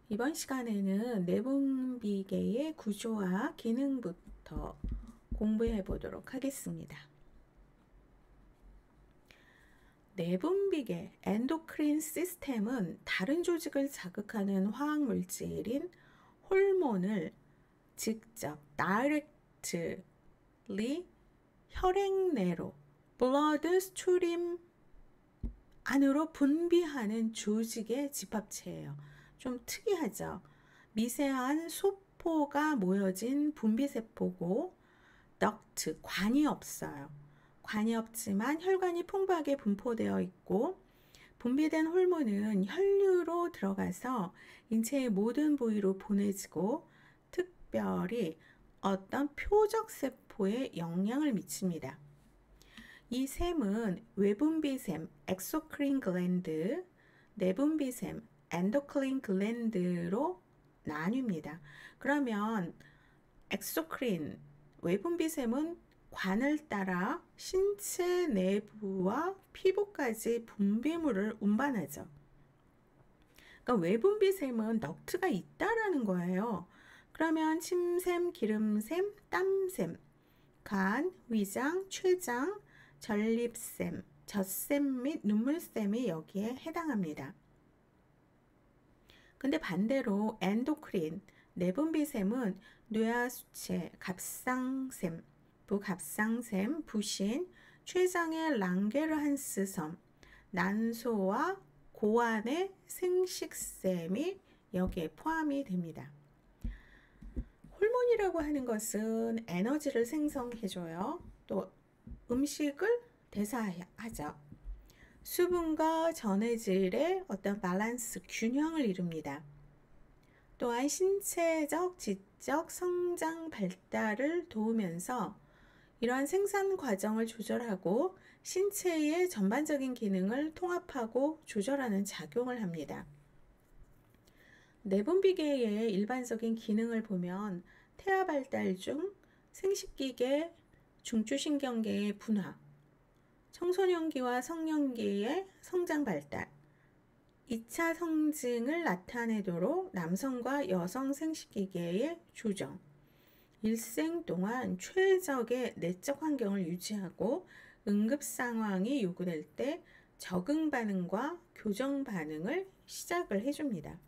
이번 시간에는 내분비계의 구조와 기능부터 공부해 보도록 하겠습니다. 내분비계 엔도크린 시스템은 다른 조직을 자극하는 화학물질인 호르몬을 직접 directly 혈액 내로 blood stream 안으로 분비하는 조직의 집합체예요. 좀 특이하죠. 미세한 소포가 모여진 분비세포고 덕트, 관이 없어요. 관이 없지만 혈관이 풍부하게 분포되어 있고 분비된 호르몬은 혈류로 들어가서 인체의 모든 부위로 보내지고 특별히 어떤 표적세포에 영향을 미칩니다. 이 샘은 외분비샘, 엑소크린 글랜드, 내분비샘, 엔도크린 글랜드로 나뉩니다. 그러면 엑소크린, 외분비샘은 관을 따라 신체 내부와 피부까지 분비물을 운반하죠. 그러니까 외분비샘은 덕트가 있다라는 거예요. 그러면 침샘, 기름샘, 땀샘, 간, 위장, 췌장, 전립샘, 젖샘 및 눈물샘이 여기에 해당합니다. 근데 반대로 엔도크린, 내분비샘은 뇌하수체, 갑상샘, 부갑상샘, 부신, 췌장의 랑게르한스섬, 난소와 고환의 생식샘이 여기에 포함이 됩니다. 호르몬이라고 하는 것은 에너지를 생성해줘요. 또 음식을 대사하죠. 수분과 전해질의 어떤 밸런스, 균형을 이룹니다. 또한 신체적, 지적, 성장, 발달을 도우면서 이러한 생산 과정을 조절하고 신체의 전반적인 기능을 통합하고 조절하는 작용을 합니다. 내분비계의 일반적인 기능을 보면 태아 발달 중 생식기계, 중추신경계의 분화, 청소년기와 성년기의 성장 발달, 2차 성징을 나타내도록 남성과 여성 생식기계의 조정, 일생 동안 최적의 내적 환경을 유지하고 응급 상황이 요구될 때 적응 반응과 교정 반응을 시작을 해줍니다.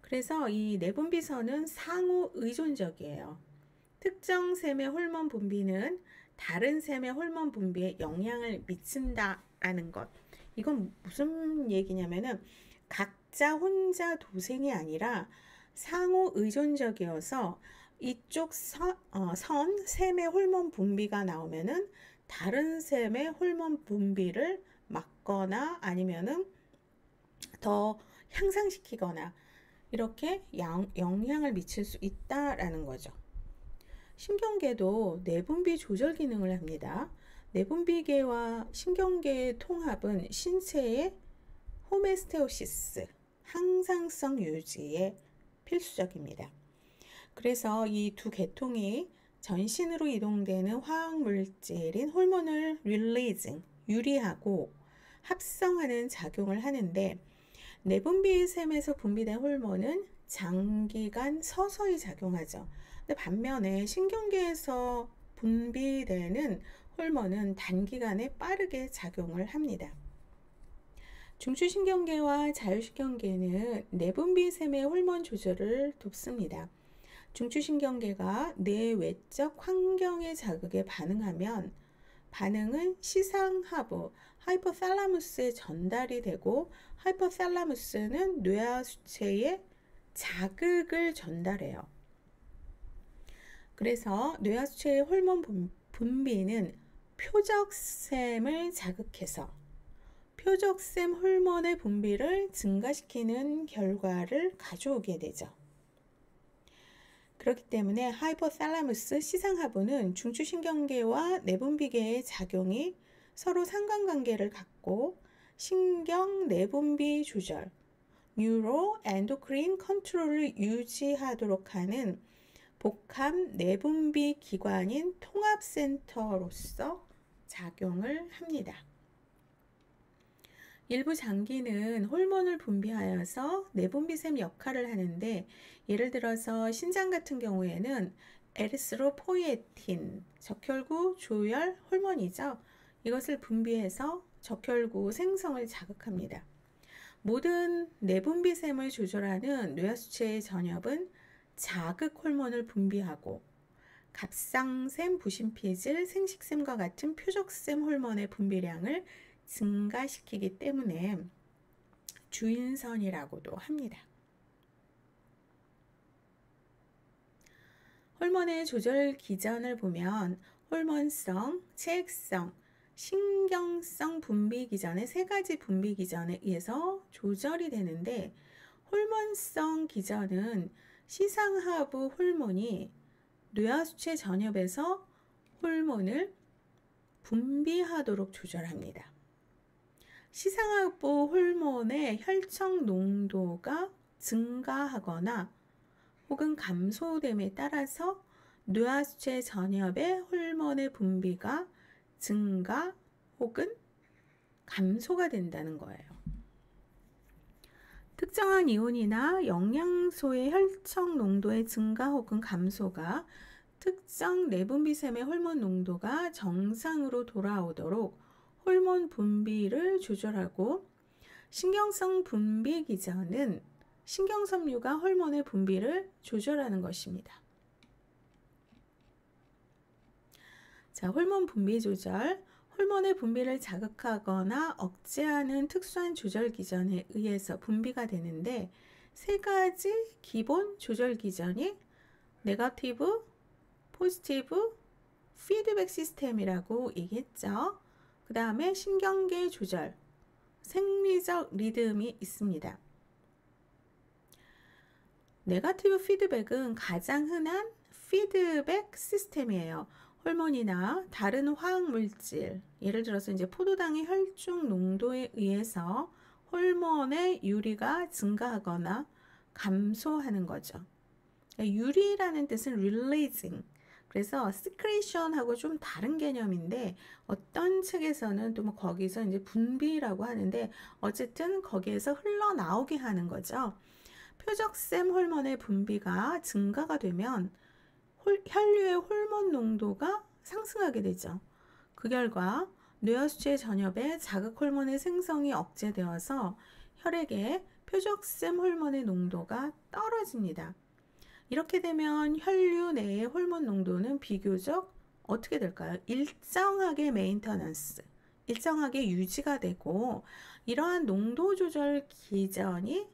그래서 이 내분비선은 상호 의존적이에요. 특정 샘의 호르몬 분비는 다른 샘의 호르몬 분비에 영향을 미친다라는 것. 이건 무슨 얘기냐면은 각자 혼자 도생이 아니라 상호 의존적이어서 이쪽 샘의 호르몬 분비가 나오면은 다른 샘의 호르몬 분비를 막거나 아니면은 더 향상시키거나 이렇게 영향을 미칠 수 있다라는 거죠. 신경계도 내분비 조절 기능을 합니다. 내분비계와 신경계의 통합은 신체의 호메스테오시스, 항상성 유지에 필수적입니다. 그래서 이 두 계통이 전신으로 이동되는 화학물질인 호르몬을 릴리징, 유리하고 합성하는 작용을 하는데 내분비샘에서 분비된 호르몬은 장기간 서서히 작용하죠. 근데 반면에 신경계에서 분비되는 호르몬은 단기간에 빠르게 작용을 합니다. 중추신경계와 자율신경계는 내분비샘의 호르몬 조절을 돕습니다. 중추신경계가 내외적 환경의 자극에 반응하면 반응은 시상하부, 하이포탈라무스에 전달이 되고 하이포탈라무스는 뇌하수체에 자극을 전달해요. 그래서 뇌하수체의 호르몬 분비는 표적샘을 자극해서 표적샘 호르몬의 분비를 증가시키는 결과를 가져오게 되죠. 그렇기 때문에 하이포탈라무스, 시상하부는 중추신경계와 내분비계의 작용이 서로 상관관계를 갖고 신경 내분비 조절, 뉴로 엔도크린 컨트롤을 유지하도록 하는 복합 내분비 기관인 통합센터로서 작용을 합니다. 일부 장기는 호르몬을 분비하여서 내분비샘 역할을 하는데, 예를 들어서 신장 같은 경우에는 에리스로포이에틴, 적혈구 조혈 호르몬이죠. 이것을 분비해서 적혈구 생성을 자극합니다. 모든 내분비샘을 조절하는 뇌하수체의 전엽은 자극 호르몬을 분비하고 갑상샘, 부신피질, 생식샘과 같은 표적샘 호르몬의 분비량을 증가시키기 때문에 주인선이라고도 합니다. 호르몬의 조절 기전을 보면 호르몬성, 체액성, 신경성 분비 기전의 세 가지 분비 기전에 의해서 조절이 되는데, 호르몬성 기전은 시상하부 호르몬이 뇌하수체 전엽에서 호르몬을 분비하도록 조절합니다. 시상하부 호르몬의 혈청 농도가 증가하거나 혹은 감소됨에 따라서 뇌하수체 전엽의 호르몬의 분비가 증가 혹은 감소가 된다는 거예요. 특정한 이온이나 영양소의 혈청 농도의 증가 혹은 감소가 특정 내분비샘의 호르몬 농도가 정상으로 돌아오도록 호르몬 분비를 조절하고, 신경성 분비 기전은 신경섬유가 호르몬의 분비를 조절하는 것입니다. 자, 호르몬 분비 조절. 호르몬의 분비를 자극하거나 억제하는 특수한 조절 기전에 의해서 분비가 되는데, 세 가지 기본 조절 기전이 네거티브, 포지티브, 피드백 시스템이라고 얘기했죠. 그 다음에 신경계 조절, 생리적 리듬이 있습니다. 네거티브 피드백은 가장 흔한 피드백 시스템이에요. 호르몬이나 다른 화학물질, 예를 들어서 이제 포도당의 혈중 농도에 의해서 호르몬의 유리가 증가하거나 감소하는 거죠. 유리라는 뜻은 releasing, 그래서 secretion하고 좀 다른 개념인데, 어떤 책에서는 또 뭐 거기서 이제 분비라고 하는데, 어쨌든 거기에서 흘러나오게 하는 거죠. 표적샘 호르몬의 분비가 증가가 되면 혈류의 호르몬 농도가 상승하게 되죠. 그 결과 뇌하수체 전엽에 자극 호르몬의 생성이 억제되어서 혈액에 표적샘 호르몬의 농도가 떨어집니다. 이렇게 되면 혈류 내의 호르몬 농도는 비교적 어떻게 될까요? 일정하게 메인터넌스, 일정하게 유지가 되고, 이러한 농도 조절 기전이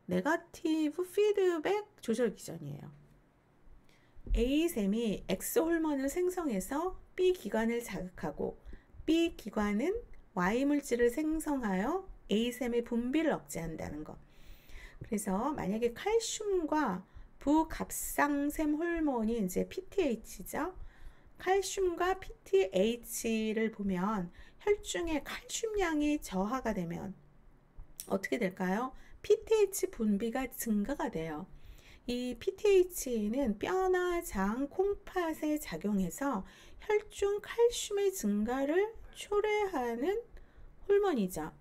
네거티브 피드백 조절 기전이에요. A샘이 X 호르몬을 생성해서 B 기관을 자극하고, B 기관은 Y 물질을 생성하여 A샘의 분비를 억제한다는 것. 그래서 만약에 칼슘과 부갑상샘 호르몬이 이제 PTH죠. 칼슘과 PTH를 보면 혈중의 칼슘량이 저하가 되면 어떻게 될까요? PTH 분비가 증가가 돼요. 이 PTH는 뼈나 장, 콩팥에 작용해서 혈중 칼슘의 증가를 초래하는 호르몬이죠.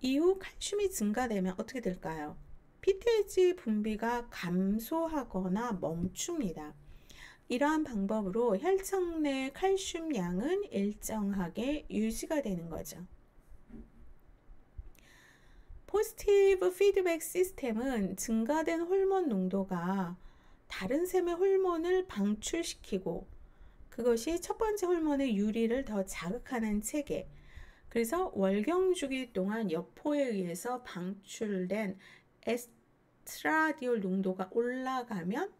이후 칼슘이 증가되면 어떻게 될까요? PTH 분비가 감소하거나 멈춥니다. 이러한 방법으로 혈청 내 칼슘 양은 일정하게 유지가 되는 거죠. 포지티브 피드백 시스템은 증가된 호르몬 농도가 다른 샘의 호르몬을 방출시키고, 그것이 첫 번째 호르몬의 유리를 더 자극하는 체계, 그래서 월경주기 동안 여포에 의해서 방출된 에스트라디올 농도가 올라가면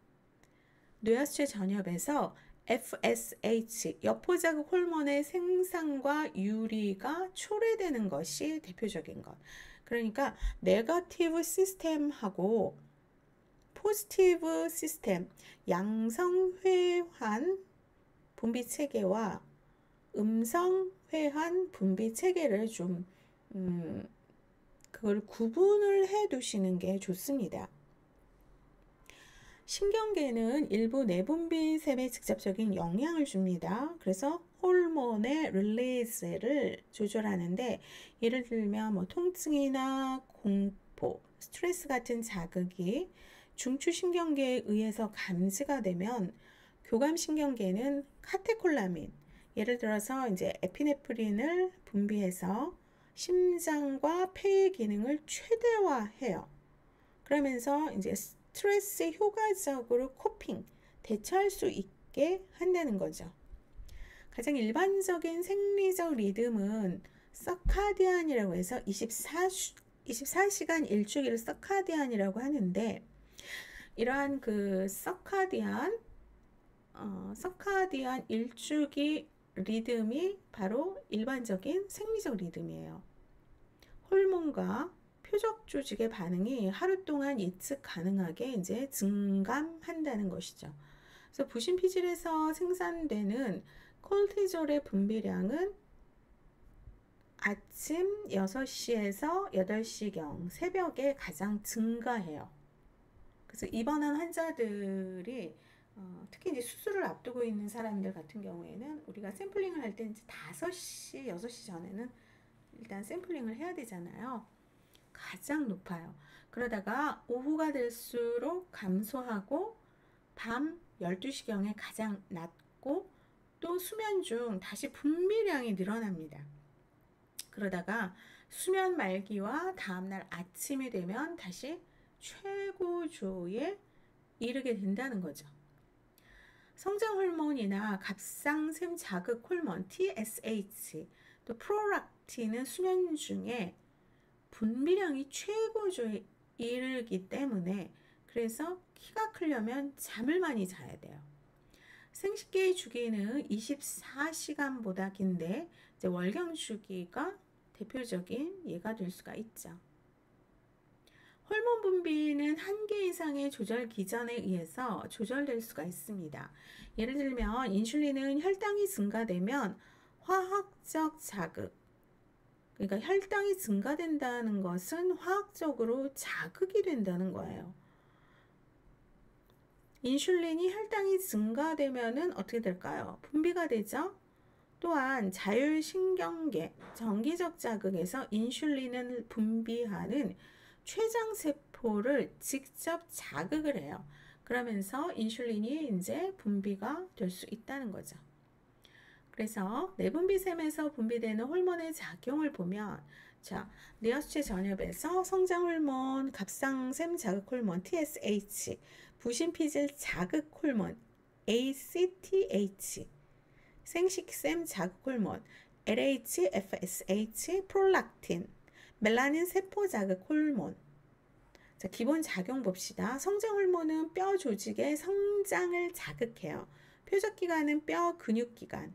뇌하수체 전엽에서 FSH, 여포자극 호르몬의 생산과 유리가 초래되는 것이 대표적인 것. 그러니까 네거티브 시스템하고 포지티브 시스템, 양성회환 분비 체계와 음성회환 분비 체계를 좀 그걸 구분을 해 두시는 게 좋습니다. 신경계는 일부 내분비샘에 직접적인 영향을 줍니다. 그래서 호르몬의 릴리즈를 조절하는데, 예를 들면 뭐 통증이나 공포, 스트레스 같은 자극이 중추신경계에 의해서 감지가 되면 교감신경계는 카테콜라민, 예를 들어서 이제 에피네프린을 분비해서 심장과 폐의 기능을 최대화해요. 그러면서 이제 스트레스에 효과적으로 코핑, 대처할 수 있게 한다는 거죠. 가장 일반적인 생리적 리듬은 서카디안이라고 해서 24시간 일주기를 서카디안이라고 하는데, 이러한 그 서카디안 일주기 리듬이 바로 일반적인 생리적 리듬이에요. 호르몬과 표적 조직의 반응이 하루 동안 예측 가능하게 이제 증감한다는 것이죠. 그래서 부신피질에서 생산되는 콜티졸의 분비량은 아침 6시에서 8시경 새벽에 가장 증가해요. 그래서 입원한 환자들이 특히 이제 수술을 앞두고 있는 사람들 같은 경우에는 우리가 샘플링을 할 때 이제 5시, 6시 전에는 일단 샘플링을 해야 되잖아요. 가장 높아요. 그러다가 오후가 될수록 감소하고 밤 12시경에 가장 낮고, 또 수면 중 다시 분비량이 늘어납니다. 그러다가 수면 말기와 다음날 아침이 되면 다시 최고조에 이르게 된다는 거죠. 성장 호르몬이나 갑상샘 자극 호르몬 TSH, 또 프롤락틴은 수면 중에 분비량이 최고조에 이르기 때문에, 그래서 키가 크려면 잠을 많이 자야 돼요. 생식기의 주기는 24시간보다 긴데 이제 월경 주기가 대표적인 예가 될 수가 있죠. 호르몬 분비는 한계 이상의 조절 기전에 의해서 조절될 수가 있습니다. 예를 들면 인슐린은 혈당이 증가되면 화학적 자극, 그러니까 혈당이 증가된다는 것은 화학적으로 자극이 된다는 거예요. 인슐린이 혈당이 증가되면은 어떻게 될까요? 분비가 되죠. 또한 자율신경계, 정기적 자극에서 인슐린을 분비하는 췌장세포를 직접 자극을 해요. 그러면서 인슐린이 이제 분비가 될 수 있다는 거죠. 그래서 내분비샘에서 분비되는 호르몬의 작용을 보면, 자, 뇌하수체 전엽에서 성장 호르몬, 갑상샘 자극 호르몬 TSH, 부신피질 자극 호르몬 ACTH, 생식샘 자극 호르몬 LH, FSH, 프롤락틴, 멜라닌 세포 자극 호르몬. 자, 기본 작용 봅시다. 성장 호르몬은 뼈 조직의 성장을 자극해요. 표적기관은 뼈 근육기관.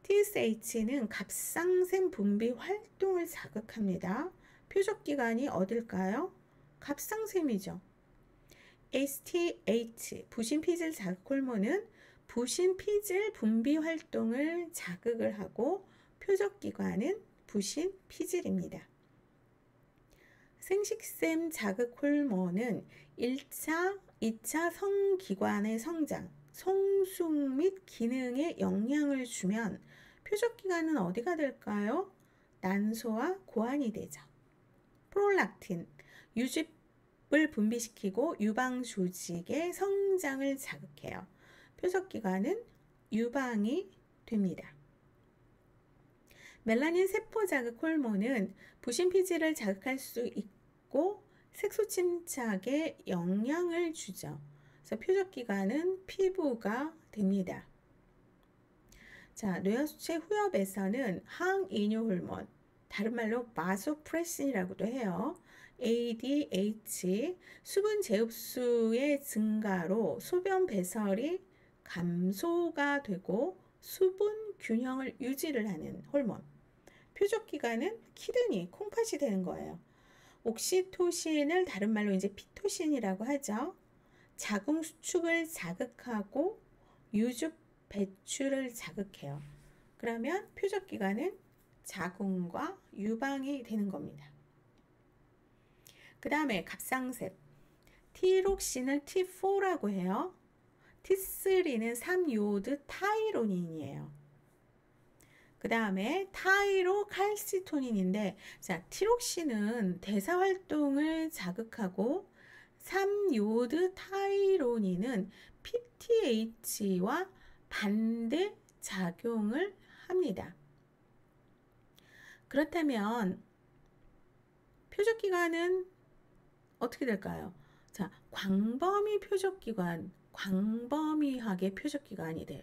TSH는 갑상샘 분비 활동을 자극합니다. 표적기관이 어딜까요? 갑상샘이죠. ACTH, 부신피질 자극 호르몬은 부신피질 분비 활동을 자극을 하고, 표적기관은 부신피질입니다. 생식샘 자극 호르몬은 1차, 2차 성기관의 성장, 성숙 및 기능에 영향을 주면 표적기관은 어디가 될까요? 난소와 고환이 되죠. 프롤락틴, 유즙을 분비시키고 유방 조직의 성장을 자극해요. 표적기관은 유방이 됩니다. 멜라닌 세포 자극 호르몬은 부신피질을 자극할 수 있고 색소 침착에 영향을 주죠. 그래서 표적기관은 피부가 됩니다. 자, 뇌하수체 후엽에서는 항이뇨 호르몬, 다른 말로 바소프레신이라고도 해요. ADH, 수분 재흡수의 증가로 소변 배설이 감소가 되고 수분 균형을 유지를 하는 호르몬. 표적기관은 키드니, 콩팥이 되는 거예요. 옥시토신을 다른 말로 이제 피토신이라고 하죠. 자궁 수축을 자극하고 유즙 배출을 자극해요. 그러면 표적기관은 자궁과 유방이 되는 겁니다. 그 다음에 갑상샘, 티록신을 T4라고 해요. T3는 3요오드 타이로닌이에요. 그 다음에 타이로칼시토닌인데, 자, 티록신은 대사 활동을 자극하고 3요드 타이로닌은 PTH와 반대 작용을 합니다. 그렇다면 표적기관은 어떻게 될까요? 자, 광범위 표적기관, 광범위하게 표적기관이 돼요.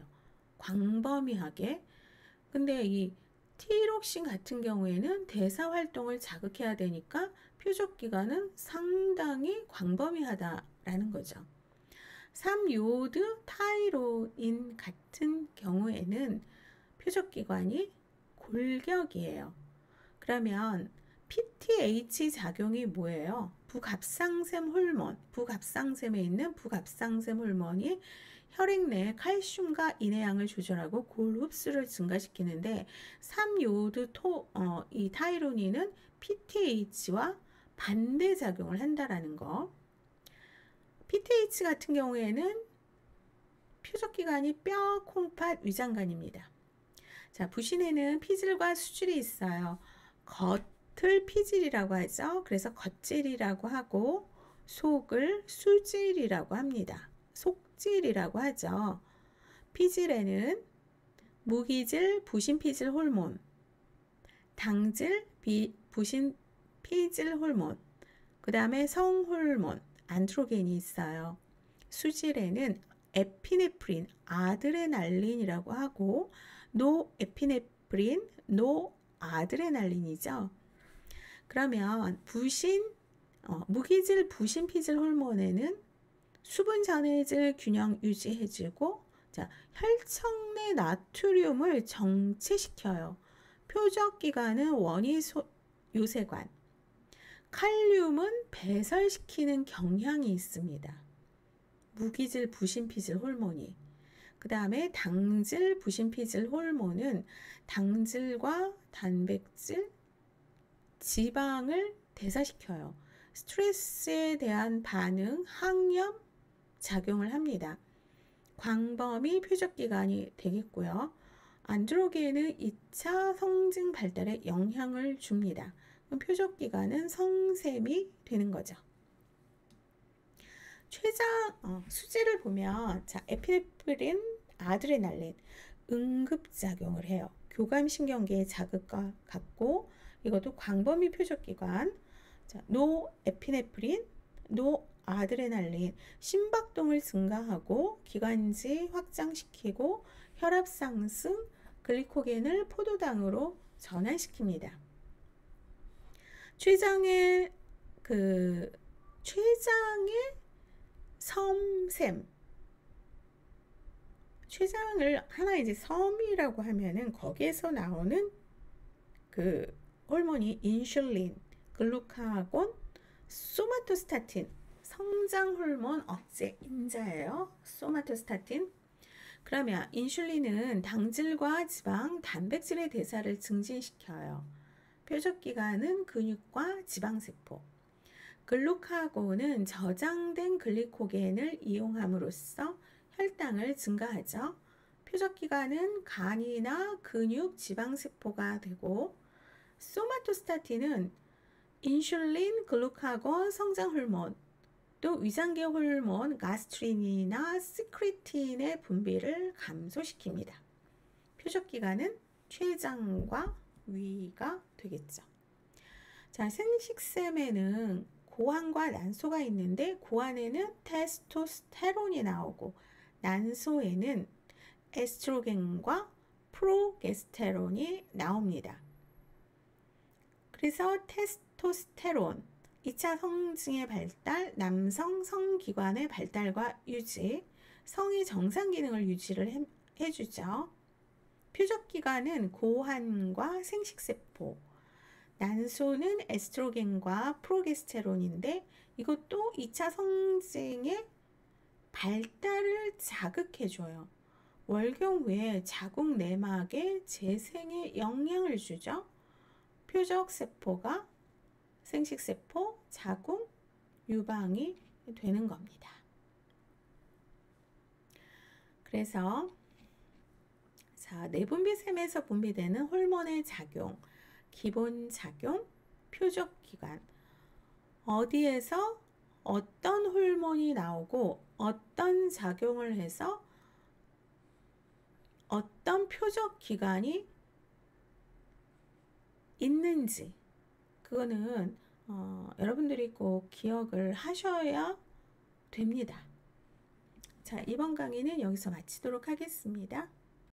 광범위하게. 근데 이 티록신 같은 경우에는 대사 활동을 자극해야 되니까 표적기관은 상당히 광범위하다라는 거죠. 3요드 타이로인 같은 경우에는 표적기관이 골격이에요. 그러면 PTH 작용이 뭐예요? 부갑상샘 호르몬, 부갑상샘에 있는 부갑상샘 호르몬이 혈액 내 칼슘과 인해양을 조절하고 골 흡수를 증가시키는데 3요드 이 타이로닌은 PTH와 반대 작용을 한다라는 거. PTH 같은 경우에는 표적기관이 뼈, 콩팥, 위장관입니다. 자, 부신에는 피질과 수질이 있어요. 겉을 피질이라고 하죠. 그래서 겉질이라고 하고 속을 수질이라고 합니다. 속질이라고 하죠. 피질에는 무기질, 부신피질 호르몬, 당질, 부신피질 호르몬, 그 다음에 성호르몬, 안드로겐이 있어요. 수질에는 에피네프린, 아드레날린이라고 하고 노에피네프린, 노아드레날린이죠. 그러면 무기질 부신피질 호르몬에는 수분 전해질 균형 유지해주고, 자, 혈청 내 나트륨을 정체시켜요. 표적기관은 원위 요새관, 칼륨은 배설시키는 경향이 있습니다. 무기질 부신피질 호르몬이. 그 다음에 당질 부신피질 호르몬은 당질과 단백질, 지방을 대사시켜요. 스트레스에 대한 반응, 항염 작용을 합니다. 광범위 표적기관이 되겠고요. 안드로겐은 2차 성징 발달에 영향을 줍니다. 표적기관은 성샘이 되는 거죠. 수질을 보면, 자, 에피네프린, 아드레날린 응급작용을 해요. 교감신경계의 자극과 같고, 이것도 광범위 표적기관. 자, 노에피네프린, 노아드레날린 심박동을 증가하고 기관지 확장시키고 혈압 상승, 글리코겐을 포도당으로 전환시킵니다. 췌장의 섬샘, 췌장을 하나 이제 섬이라고 하면은 거기에서 나오는 그 호르몬이 인슐린, 글루카곤, 소마토스타틴, 성장 호르몬 억제 인자예요. 소마토스타틴. 그러면 인슐린은 당질과 지방, 단백질의 대사를 증진시켜요. 표적기관은 근육과 지방세포. 글루카곤은 저장된 글리코겐을 이용함으로써 혈당을 증가하죠. 표적기관은 간이나 근육, 지방세포가 되고, 소마토스타틴은 인슐린, 글루카곤, 성장 호르몬, 또 위장계 호르몬, 가스트린이나 시크리틴의 분비를 감소시킵니다. 표적기관은 췌장과 위가 되겠죠. 자, 생식샘에는 고환과 난소가 있는데 고환에는 테스토스테론이 나오고 난소에는 에스트로겐과 프로게스테론이 나옵니다. 그래서 테스토스테론, 2차 성징의 발달, 남성 성기관의 발달과 유지, 성의 정상 기능을 유지를 해주죠. 표적기관은 고환과 생식세포, 난소는 에스트로겐과 프로게스테론인데 이것도 2차 성징의 발달을 자극해줘요. 월경 후에 자궁 내막의 재생에 영향을 주죠. 표적세포가 생식세포, 자궁, 유방이 되는 겁니다. 그래서 자, 내분비샘에서 분비되는 호르몬의 작용, 기본 작용, 표적 기관. 어디에서 어떤 호르몬이 나오고 어떤 작용을 해서 어떤 표적 기관이 있는지, 그거는 여러분들이 꼭 기억을 하셔야 됩니다. 자, 이번 강의는 여기서 마치도록 하겠습니다.